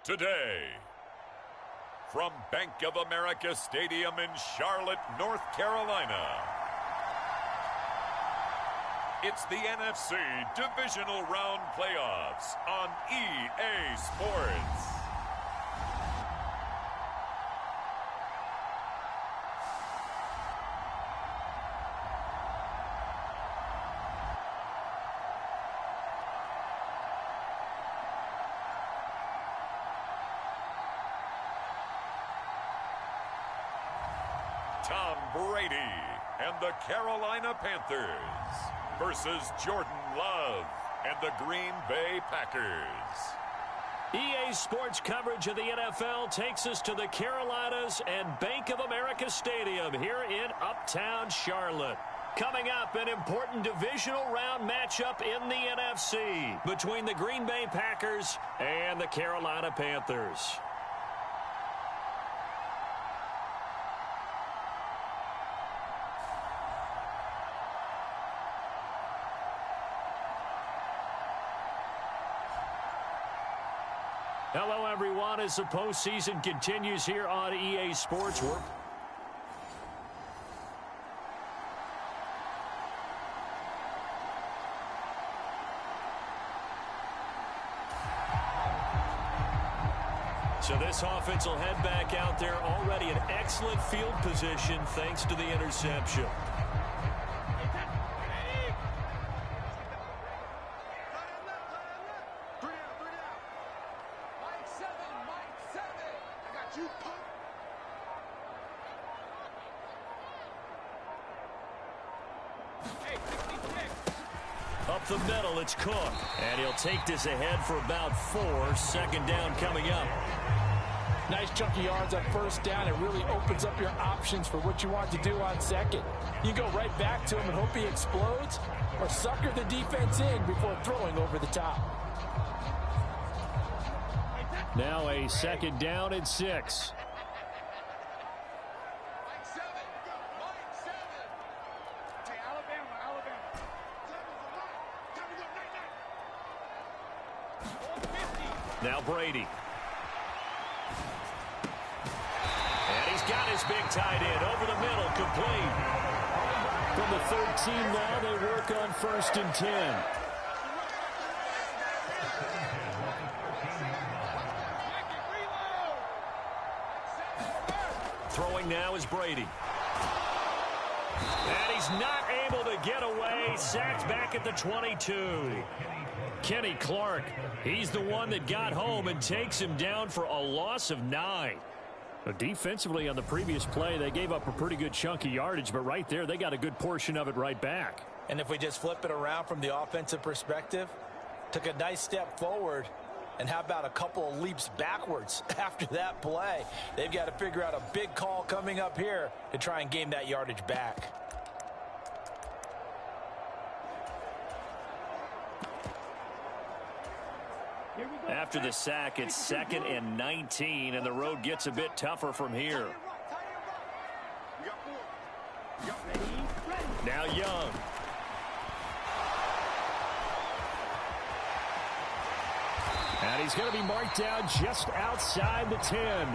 today. From Bank of America Stadium in Charlotte, North Carolina, it's the NFC Divisional Round Playoffs on EA Sports. Tom Brady and the Carolina Panthers versus Jordan Love and the Green Bay Packers. EA Sports coverage of the NFL takes us to the Carolinas and Bank of America Stadium here in Uptown Charlotte. Coming up, an important divisional round matchup in the NFC between the Green Bay Packers and the Carolina Panthers. Hello, everyone, as the postseason continues here on EA Sports. So this offense will head back out there, already in excellent field position thanks to the interception. Up the middle, it's Cook. And he'll take this ahead for about 4. Second down coming up. Nice chunky yards on first down. It really opens up your options for what you want to do on second. You go right back to him and hope he explodes, or sucker the defense in before throwing over the top. Now a second down and 6. Now Brady. And he's got his big tight end over the middle, complete. From the 13 now, they work on 1st and 10. Throwing now is Brady. And he's not able to get away. Sacked back at the 22. Kenny Clark, he's the one that got home and takes him down for a loss of 9. But defensively on the previous play, they gave up a pretty good chunk of yardage, but right there, they got a good portion of it right back. And if we just flip it around from the offensive perspective, took a nice step forward, and how about a couple of leaps backwards after that play? They've got to figure out a big call coming up here to try and gain that yardage back. After the sack, it's 2nd and 19, and the road gets a bit tougher from here. Now Young. And he's going to be marked down just outside the 10.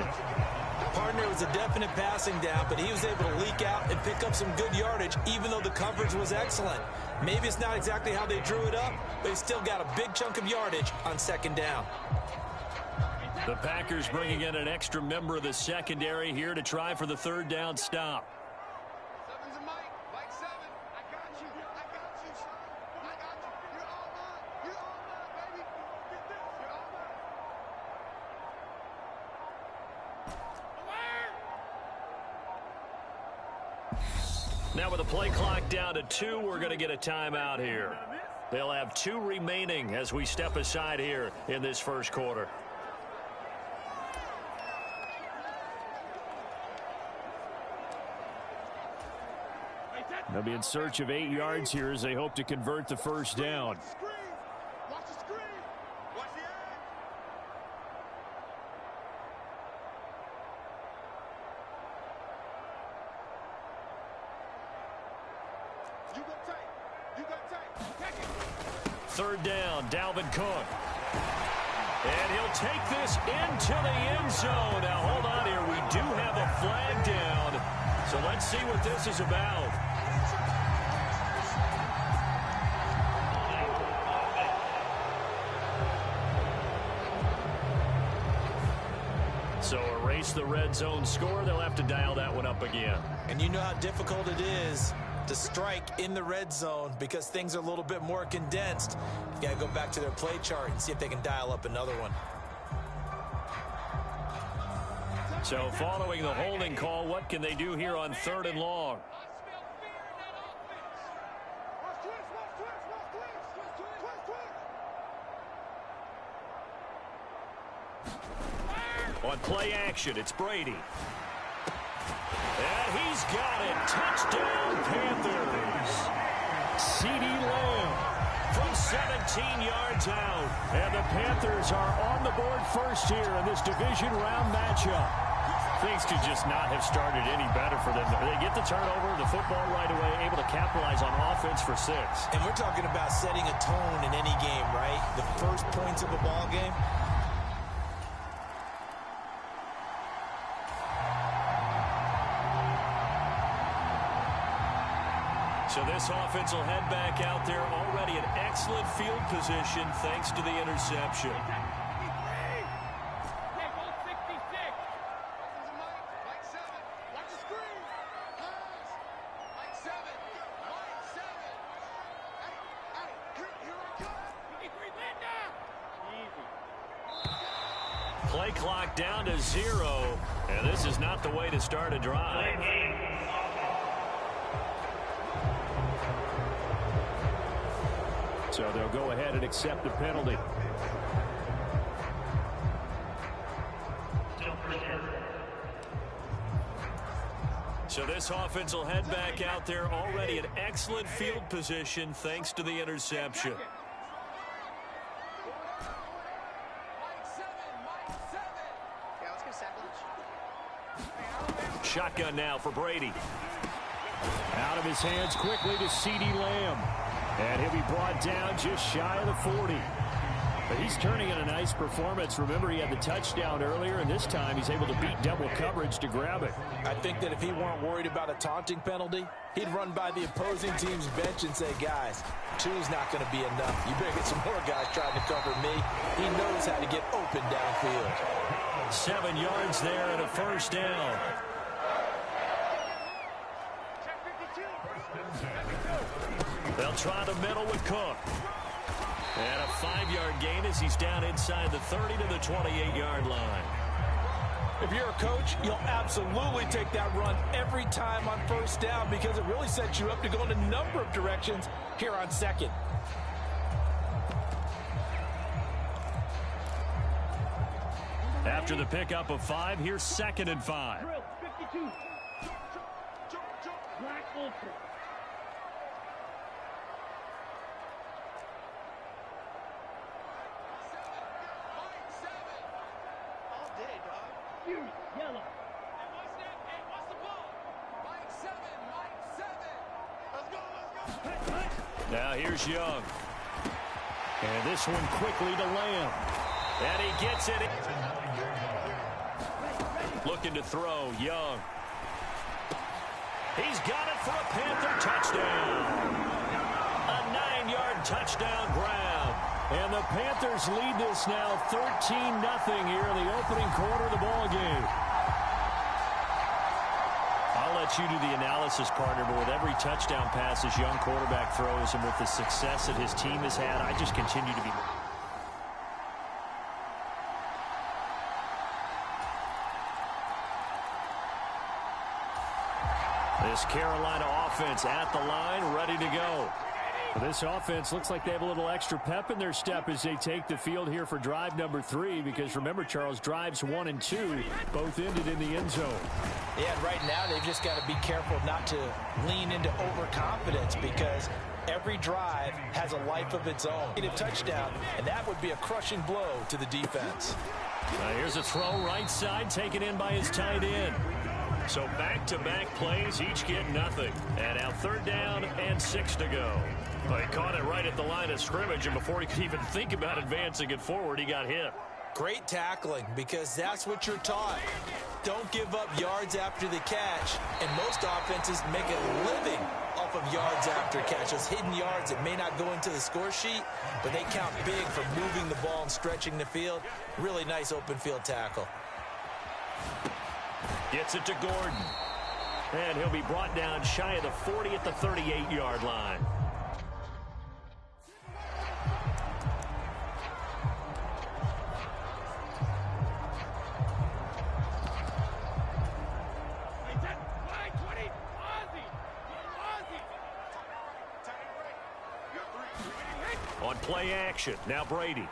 Partner, was a definite passing down, but he was able to leak out and pick up some good yardage, even though the coverage was excellent. Maybe it's not exactly how they drew it up, but he still got a big chunk of yardage on 2nd down. The Packers bringing in an extra member of the secondary here to try for the 3rd down stop. Now with the play clock down to 2, we're going to get a timeout here. They'll have 2 remaining as we step aside here in this first quarter. They'll be in search of 8 yards here as they hope to convert the first down. Third down, Dalvin Cook. And he'll take this into the end zone. Now, hold on here. We do have a flag down. So let's see what this is about. So erase the red zone score. They'll have to dial that one up again. And you know how difficult it is to strike in the red zone because things are a little bit more condensed. You got to go back to their play chart and see if they can dial up another one. So following the holding call, what can they do here on 3rd and long? On play action, it's Brady. And he's got it. Touchdown, Panthers. C.D. Lamb from 17 yards out. And the Panthers are on the board first here in this division round matchup. Things could just not have started any better for them. They get the turnover, the football right away, able to capitalize on offense for 6. And we're talking about setting a tone in any game, right? The first points of a ball game. So this offense will head back out there, already in excellent field position thanks to the interception. Play clock down to 0, and this is not the way to start a drive. So they'll go ahead and accept the penalty. So this offense will head back out there, already in excellent field position thanks to the interception. Shotgun now for Brady. Out of his hands quickly to C.D. Lamb. And he'll be brought down just shy of the 40. But he's turning in a nice performance. Remember, he had the touchdown earlier, and this time he's able to beat double coverage to grab it. I think that if he weren't worried about a taunting penalty, he'd run by the opposing team's bench and say, guys, 2's not going to be enough. You better get some more guys trying to cover me. He knows how to get open downfield. 7 yards there and a first down. They'll try the middle with Cook. And a 5-yard gain as he's down inside the 30 to the 28-yard line. If you're a coach, you'll absolutely take that run every time on first down because it really sets you up to go in a number of directions here on 2nd. After the pickup of 5, here's 2nd and 5. Now here's Young. And this one quickly to Lamb. And he gets it. Looking to throw, Young. He's got it for a Panther touchdown. A 9-yard touchdown grab. And the Panthers lead this now 13-0 here in the opening quarter of the ball game. I'll let you do the analysis, partner, but with every touchdown pass this young quarterback throws and with the success that his team has had, I just continue to be... This Carolina offense at the line, ready to go. This offense looks like they have a little extra pep in their step as they take the field here for drive number 3, because remember, Charles, drives 1 and 2 both ended in the end zone. Yeah, and right now they've just got to be careful not to lean into overconfidence because every drive has a life of its own. A touchdown, and that would be a crushing blow to the defense. Here's a throw right side taken in by his tight end. So back-to-back plays, each get nothing. And now 3rd down and 6 to go. Well, he caught it right at the line of scrimmage, and before he could even think about advancing it forward, he got hit. Great tackling, because that's what you're taught. Don't give up yards after the catch, and most offenses make a living off of yards after catch. Those hidden yards that may not go into the score sheet, but they count big for moving the ball and stretching the field. Really nice open field tackle. Gets it to Gordon. And he'll be brought down shy of the 40 at the 38-yard line. On play action, now Brady.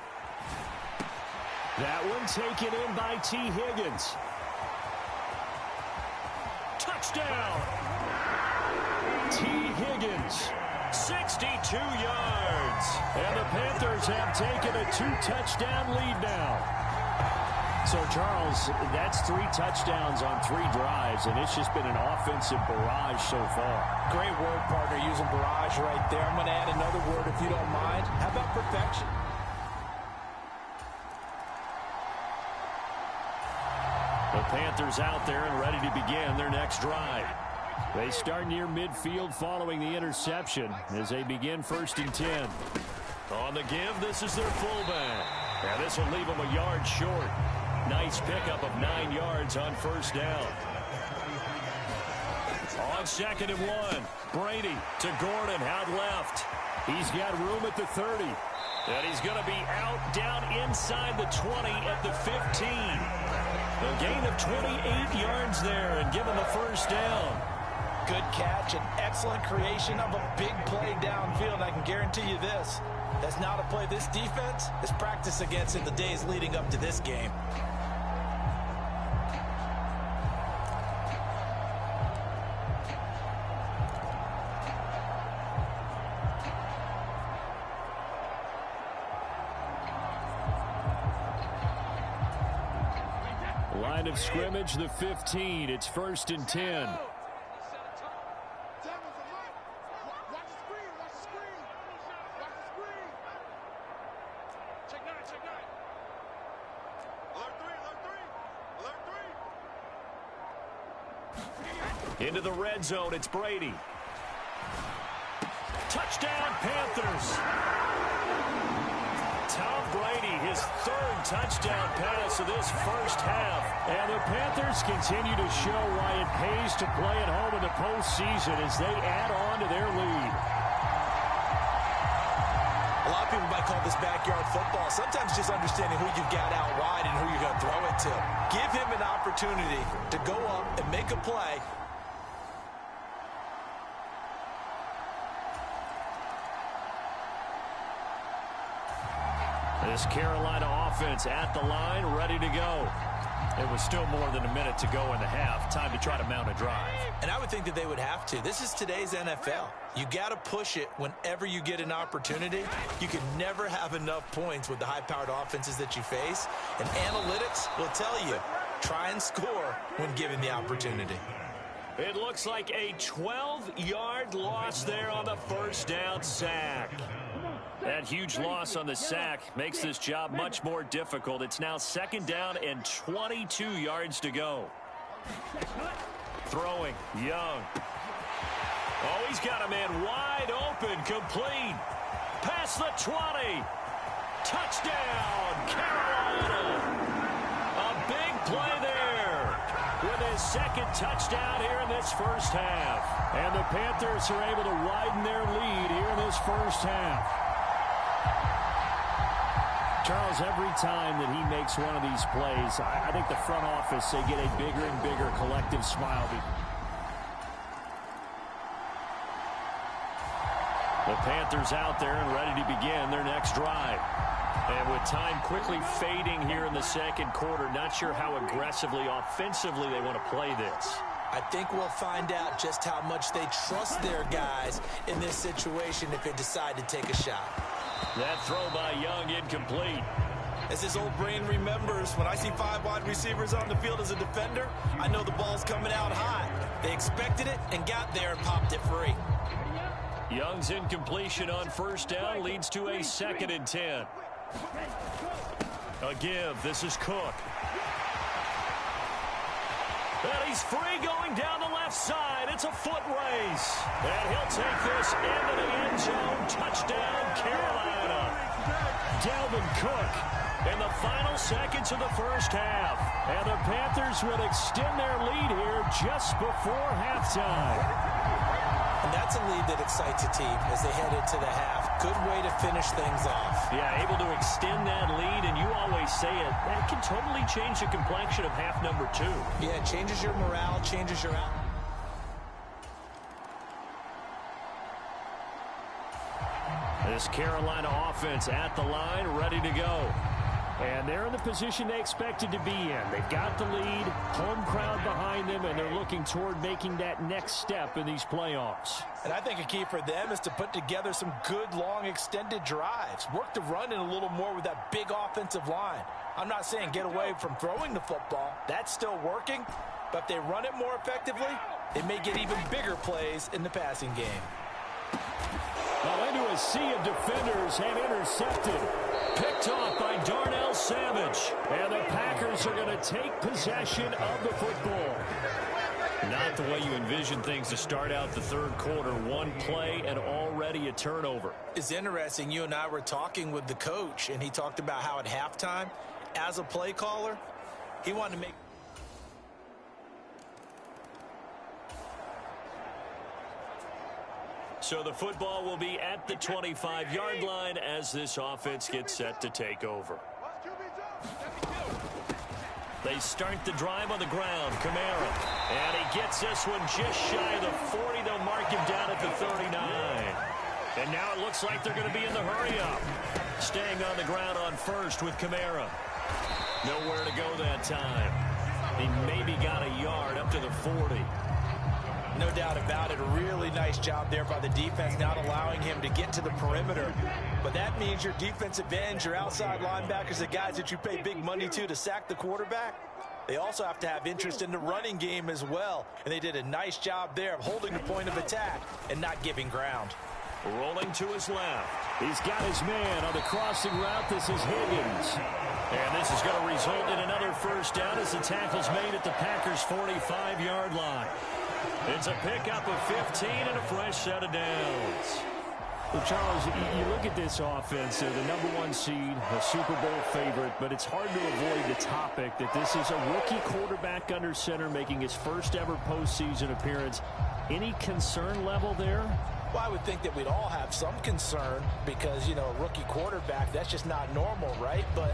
That one taken in by T. Higgins. Touchdown! T. Higgins, 62 yards. And the Panthers have taken a 2-touchdown lead now. So, Charles, that's 3 touchdowns on 3 drives, and it's just been an offensive barrage so far. Great word, partner, using barrage right there. I'm going to add another word if you don't mind. How about perfection? The Panthers out there and ready to begin their next drive. They start near midfield following the interception as they begin 1st and 10. On the give, this is their fullback. And this will leave them a yard short. Nice pickup of 9 yards on 1st down. On 2nd and 1, Brady to Gordon out left. He's got room at the 30. And he's going to be out down inside the 20 at the 15. A gain of 28 yards there and give him a 1st down. Good catch and excellent creation of a big play downfield. I can guarantee you this. That's not a play this defense is practiced against in the days leading up to this game. Line of scrimmage, the 15. It's 1st and 10. Into the red zone, it's Brady. Touchdown, Panthers. Tom Brady, his 3rd touchdown pass of this 1st half. And the Panthers continue to show why it pays to play at home in the postseason as they add on to their lead. A lot of people might call this backyard football. Sometimes just understanding who you've got out wide and who you're going to throw it to. Give him an opportunity to go up and make a play. This Carolina offense at the line, ready to go. It was still more than a minute to go in the half. Time to try to mount a drive. And I would think that they would have to. This is today's NFL. You got to push it whenever you get an opportunity. You can never have enough points with the high-powered offenses that you face. And analytics will tell you, try and score when given the opportunity. It looks like a 12-yard loss there on the 1st down sack. That huge loss on the sack makes this job much more difficult. It's now 2nd down and 22 yards to go. Throwing, Young. Oh, he's got a man wide open, complete. Past the 20. Touchdown, Carolina. A big play there with his 2nd touchdown here in this 1st half. And the Panthers are able to widen their lead here in this 1st half. Charles, every time that he makes one of these plays, I think the front office, they get a bigger and bigger collective smile. The Panthers out there and ready to begin their next drive. And with time quickly fading here in the 2nd quarter, not sure how aggressively, offensively they want to play this. I think we'll find out just how much they trust their guys in this situation if they decide to take a shot. That throw by Young incomplete. As his old brain remembers, when I see 5 wide receivers on the field as a defender, I know the ball's coming out hot. They expected it and got there and popped it free. Young's incompletion on 1st down leads to a 2nd and 10. A give. This is Cook. And he's free going down the left side. It's a foot race. And he'll take this into the end zone. Touchdown, Carolina. Dalvin Cook in the final seconds of the first half. And the Panthers will extend their lead here just before halftime. And that's a lead that excites a team as they head into the half. Good way to finish things off. Yeah, able to extend that lead, and you always say it, that can totally change the complexion of half number 2. Yeah, it changes your morale, changes your out. This Carolina offense at the line, ready to go. And they're in the position they expected to be in. They've got the lead, home crowd behind them, and they're looking toward making that next step in these playoffs. And I think a key for them is to put together some good, long, extended drives. Work the run in a little more with that big offensive line. I'm not saying get away from throwing the football. That's still working. But if they run it more effectively, they may get even bigger plays in the passing game. Now into a sea of defenders and intercepted. Picked off by Darnell Savage. And the Packers are going to take possession of the football. Not the way you envision things to start out the third quarter. One play and already a turnover. It's interesting. You and I were talking with the coach, and he talked about how at halftime, as a play caller, he wanted to make... So the football will be at the 25-yard line as this offense gets set to take over. They start the drive on the ground. Kamara. And he gets this one just shy of the 40. They'll mark him down at the 39. And now it looks like they're going to be in the hurry-up. Staying on the ground on first with Kamara. Nowhere to go that time. He maybe got a yard up to the 40. No doubt about it. A really nice job there by the defense, not allowing him to get to the perimeter. But that means your defensive ends, your outside linebackers, the guys that you pay big money to sack the quarterback, they also have to have interest in the running game as well. And they did a nice job there of holding the point of attack and not giving ground. Rolling to his left. He's got his man on the crossing route. This is Higgins. And this is going to result in another first down as the tackle's made at the Packers' 45-yard line. It's a pickup of 15 and a fresh set of downs. Well, Charles, you look at this offense, they're the #1 seed, a Super Bowl favorite, but it's hard to avoid the topic that this is a rookie quarterback under center making his first ever postseason appearance. Any concern level there? Well, I would think that we'd all have some concern because, you know, a rookie quarterback, that's just not normal, right? But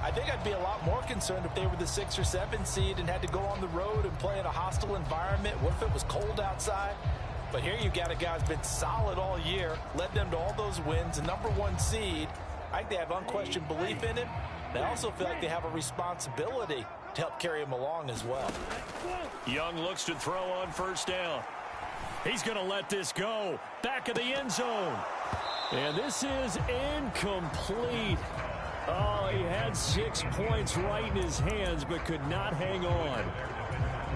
I think I'd be a lot more concerned if they were the 6 or 7 seed and had to go on the road and play in a hostile environment. What if it was cold outside? But here you got a guy who's been solid all year, led them to all those wins, a #1 seed. I think they have unquestioned belief in him. They also feel like they have a responsibility to help carry him along as well. Young looks to throw on first down. He's going to let this go. Back of the end zone. And this is incomplete. Oh, he had 6 points right in his hands, but could not hang on.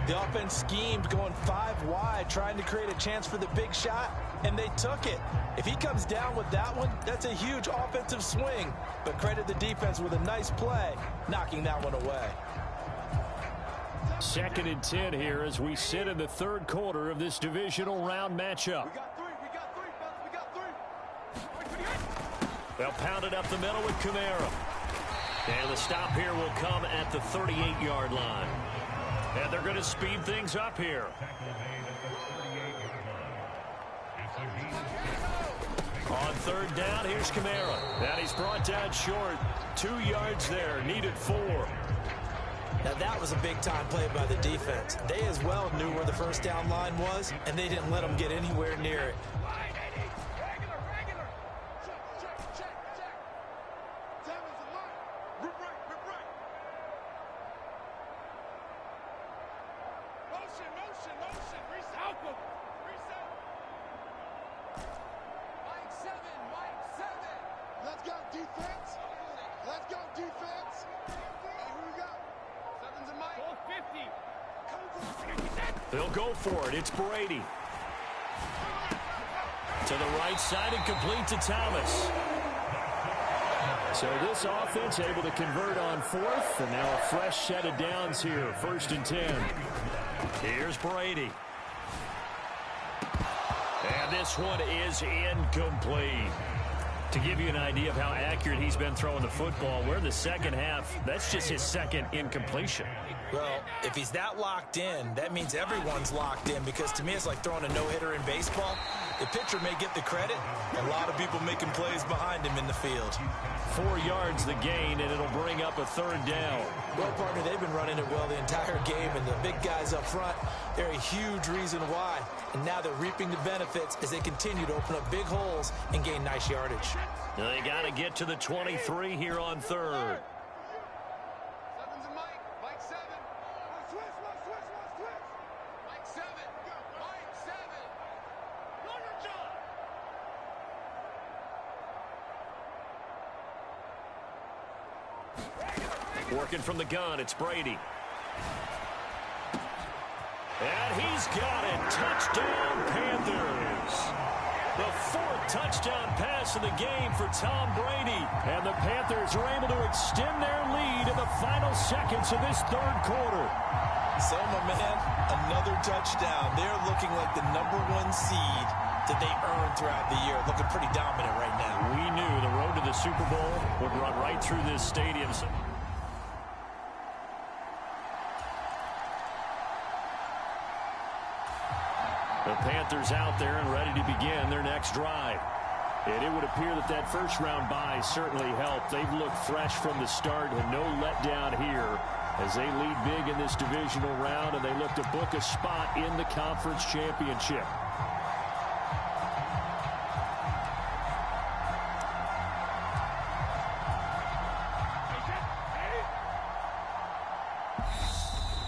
The offense schemed going 5 wide, trying to create a chance for the big shot, and they took it. If he comes down with that one, that's a huge offensive swing. But credit the defense with a nice play, knocking that one away. 2nd and 10 here as we sit in the third quarter of this divisional round matchup. They'll pound it up the middle with Kamara. And the stop here will come at the 38-yard line. And they're going to speed things up here. On third down, here's Kamara. And he's brought down short. 2 yards there, needed 4. Now that was a big-time play by the defense. They as well knew where the first down line was, and they didn't let them get anywhere near it. They'll go for it. It's Brady. To the right side and complete to Thomas. So this offense able to convert on fourth, and now a fresh set of downs here, 1st and 10. Here's Brady. And this one is incomplete. To give you an idea of how accurate he's been throwing the football, we're in the second half. That's just his second incompletion. Well, if he's that locked in, that means everyone's locked in, because to me it's like throwing a no-hitter in baseball. The pitcher may get the credit, a lot of people making plays behind him in the field. 4 yards the gain, and it'll bring up a 3rd down. Well, partner, they've been running it well the entire game, and the big guys up front, they're a huge reason why. And now they're reaping the benefits as they continue to open up big holes and gain nice yardage. They got to get to the 23 here on 3rd. Working from the gun, it's Brady. And he's got it. Touchdown, Panthers. The 4th touchdown pass of the game for Tom Brady. And the Panthers are able to extend their lead in the final seconds of this 3rd quarter. So, my man, another touchdown. They're looking like the #1 seed that they earned throughout the year. Looking pretty dominant right now. We knew the road to the Super Bowl would run right through this stadium. The Panthers out there and ready to begin their next drive. And it would appear that that first-round bye certainly helped. They've looked fresh from the start and no letdown here as they lead big in this divisional round, and they look to book a spot in the conference championship.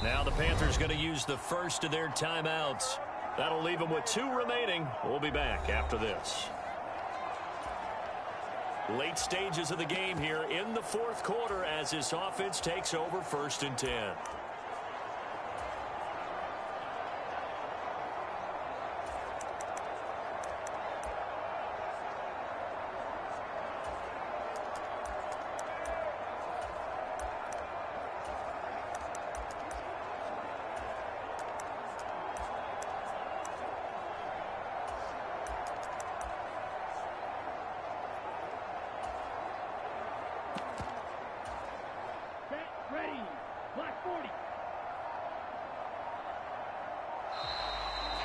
Now the Panthers going to use the first of their timeouts. That'll leave them with 2 remaining. We'll be back after this. Late stages of the game here in the 4th quarter as this offense takes over 1st and 10.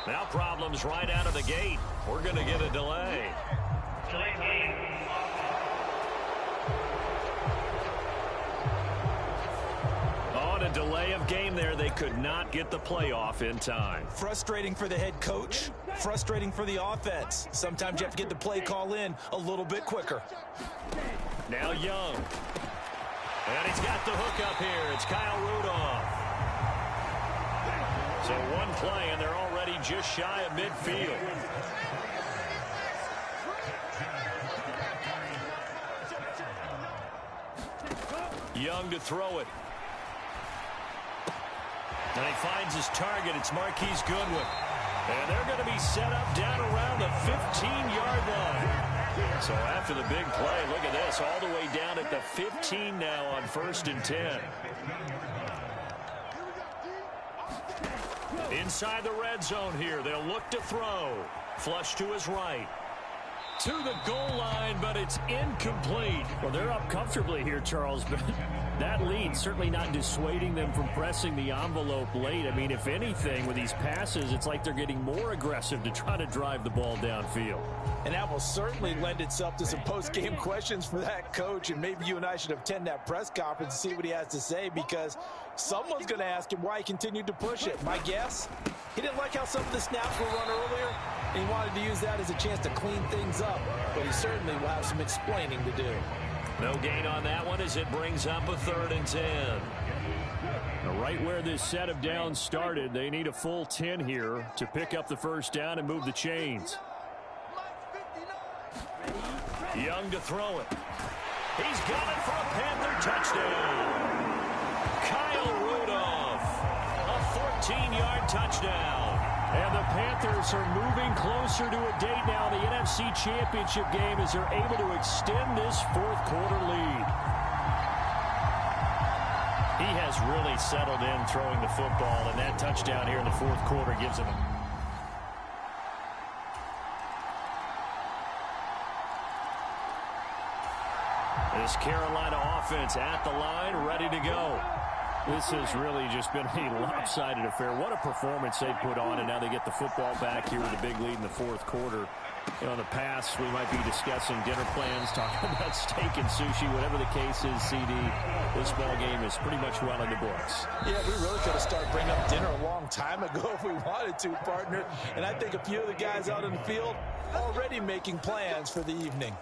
Now problems right out of the gate. We're going to get a delay. On a delay of game there, they could not get the playoff in time. Frustrating for the head coach, frustrating for the offense. Sometimes you have to get the play call in a little bit quicker. Now Young. And he's got the hook up here. It's Kyle Rudolph. So one play, and they're already just shy of midfield. Young to throw it. And he finds his target. It's Marquise Goodwin. And they're going to be set up down around the 15-yard line. So after the big play, look at this, all the way down at the 15 now on 1st and 10. Inside the red zone here, they'll look to throw. Flush to his right. To the goal line, but it's incomplete. Well, they're up comfortably here, Charles, but that lead certainly not dissuading them from pressing the envelope late. I mean, if anything, with these passes, it's like they're getting more aggressive to try to drive the ball downfield. And that will certainly lend itself to some post-game questions for that coach, and maybe you and I should attend that press conference and see what he has to say, because someone's going to ask him why he continued to push it. My guess, he didn't like how some of the snaps were run earlier, and he wanted to use that as a chance to clean things up, but he certainly will have some explaining to do. No gain on that one as it brings up a 3rd and 10. Now, right where this set of downs started, they need a full 10 here to pick up the first down and move the chains. Young to throw it. He's got it for a Panther touchdown. Kyle Rudolph, a 14-yard touchdown. And the Panthers are moving closer to a date now in the NFC Championship game as they're able to extend this fourth quarter lead. He has really settled in throwing the football, and that touchdown here in the fourth quarter gives him a... This Carolina offense at the line, ready to go. This has really just been a lopsided affair. What a performance they put on, and now they get the football back here with a big lead in the fourth quarter. You know, in the past, we might be discussing dinner plans, talking about steak and sushi, whatever the case is, CD. This ball game is pretty much well in the books. Yeah, we really could have started bringing up dinner a long time ago if we wanted to, partner. And I think a few of the guys out in the field already making plans for the evening.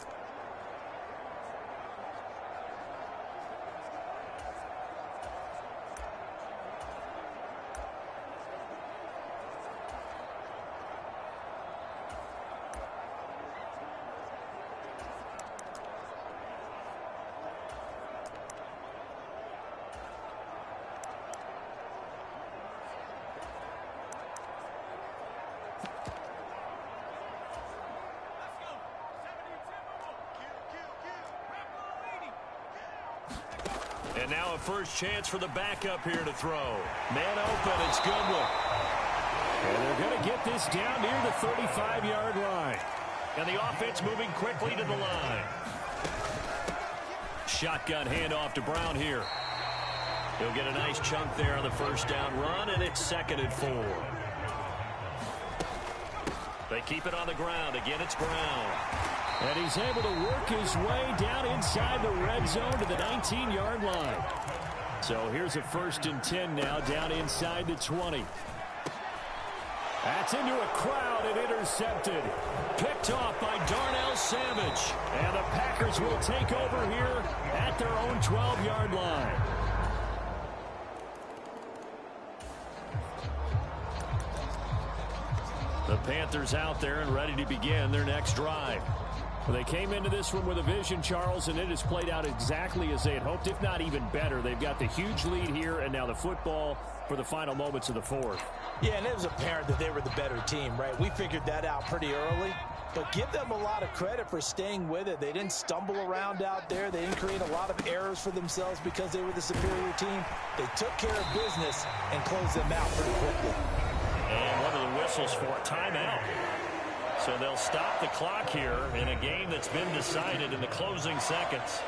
And now a first chance for the backup here to throw. Man open, it's Goodwin. And they're going to get this down near the 35-yard line. And the offense moving quickly to the line. Shotgun handoff to Brown here. He'll get a nice chunk there on the first down run, and it's 2nd and 4. They keep it on the ground. Again, it's Brown. And he's able to work his way down inside the red zone to the 19-yard line. So here's a 1st and 10 now, down inside the 20. That's into a crowd and intercepted. Picked off by Darnell Savage. And the Packers will take over here at their own 12-yard line. The Panthers out there and ready to begin their next drive. Well, they came into this one with a vision, Charles, and it has played out exactly as they had hoped, if not even better. They've got the huge lead here, and now the football for the final moments of the fourth. Yeah, and it was apparent that they were the better team, right? We figured that out pretty early, but give them a lot of credit for staying with it. They didn't stumble around out there. They didn't create a lot of errors for themselves because they were the superior team. They took care of business and closed them out pretty quickly. And what are the whistles for? A timeout. So they'll stop the clock here in a game that's been decided in the closing seconds.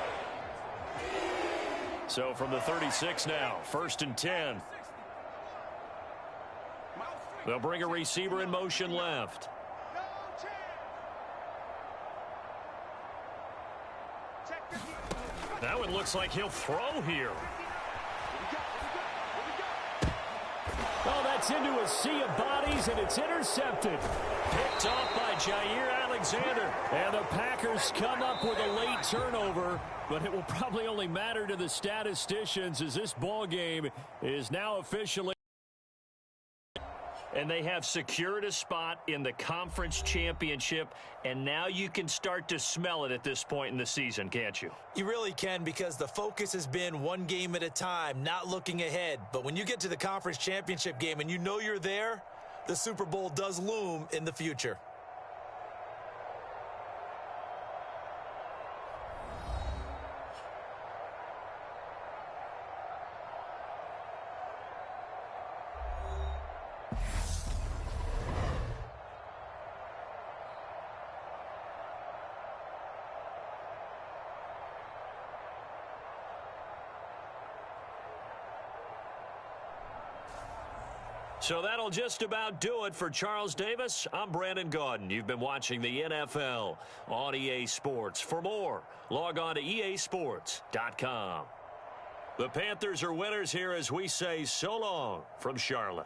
So from the 36 now, 1st and 10. They'll bring a receiver in motion left. Now it looks like he'll throw here. Oh, that's into a sea of bodies, and it's intercepted. Picked off by Jair Alexander. And the Packers come up with a late turnover, but it will probably only matter to the statisticians as this ball game is now officially. And they have secured a spot in the conference championship, and now you can start to smell it at this point in the season, can't you? You really can, because the focus has been one game at a time, not looking ahead. But when you get to the conference championship game and you know you're there, the Super Bowl does loom in the future. So that'll just about do it for Charles Davis. I'm Brandon Gaudin. You've been watching the NFL on EA Sports. For more, log on to easports.com. The Panthers are winners here as we say so long from Charlotte.